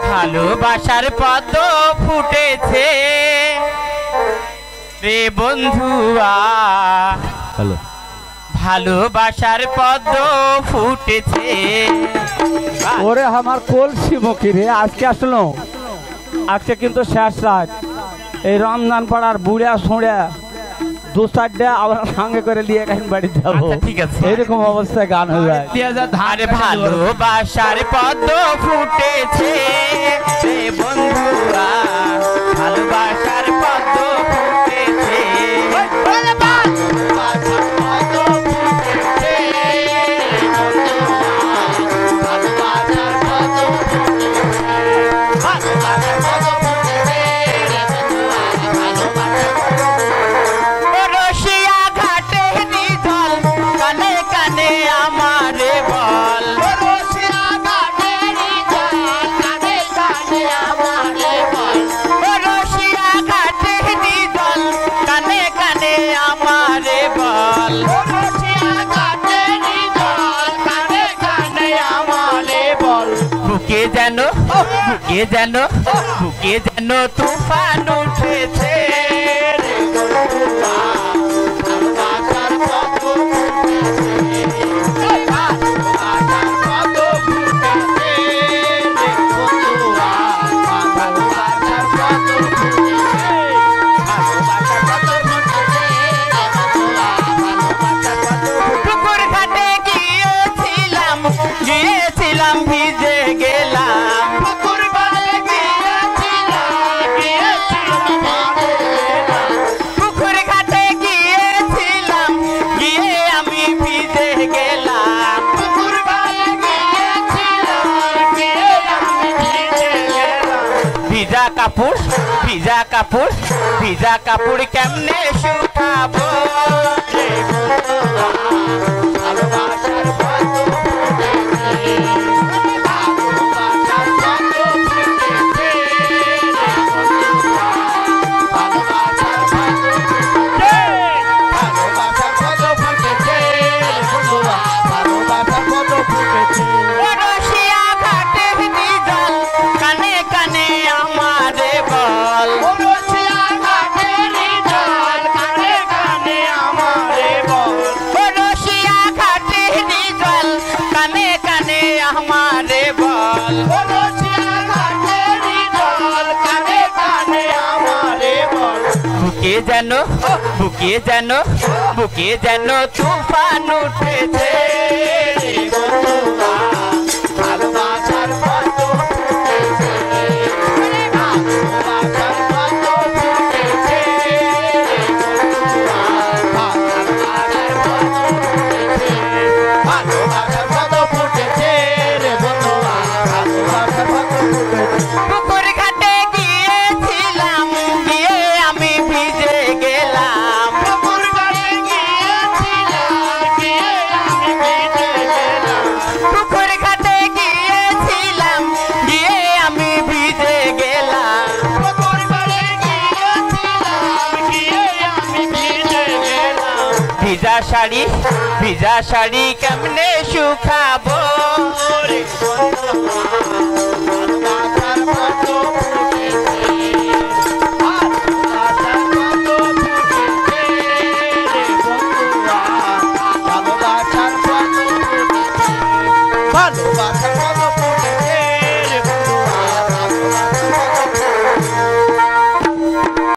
ভালোবাসার পদ্ম ফুটেছে রে বন্ধুয়া, হ্যালো, ভালোবাসার পদ্ম ফুটেছে। ওরে আমার কলসি মুখী রে, আজকে আসলো, আজকে কিন্তু শেষ রাত। এই রমজান পাড়ার বুড়া সুড়া দু চারটা আমরা সঙ্গে করে নিয়ে কাহিন বাড়ি যাবো। ঠিক আছে, এইরকম অবস্থায় গান হয়ে যায়। আরে ভালোবাসার পদ্ম ফুটেছে রে বন্ধুরা, ভালোবাসার পদ্ম ফুটেছে। বুকে যেন তুফান উঠেছে। পুকুর ঘাটে গিয়েছিলাম ভিজে গেলাম। পুকুর ঘাটে গিয়েছিলাম গিয়ে আমি ভিজে গেলাম। ভিজা কাপড় কেমনে শুকাবো? বুকে যেন তুফান উঠেছে। ভালোবাসার পদ্ম ফুটেছে, ভালোবাসার পদ্ম ফুটেছে। ভালোবাসার পদ্ম ফুটেছে রে বন্ধুরা, ভালোবাসার পদ্ম ফুটেছে। পুকুর ঘাটে গিয়েছিলাম গিয়ে আমি ভিজে গেলাম। পুকুর ঘাটে গিয়েছিলাম গিয়ে আমি ভিজে গেলাম। পুকুর ঘাটে গিয়েছিলাম গিয়ে আমি ভিজে গেলাম। পুকুর ঘাটে গিয়েছিলাম গিয়ে আমি ভিজে গেলাম। ভিজা শাড়ি কেমনে শুকাবো? ভালোবাসার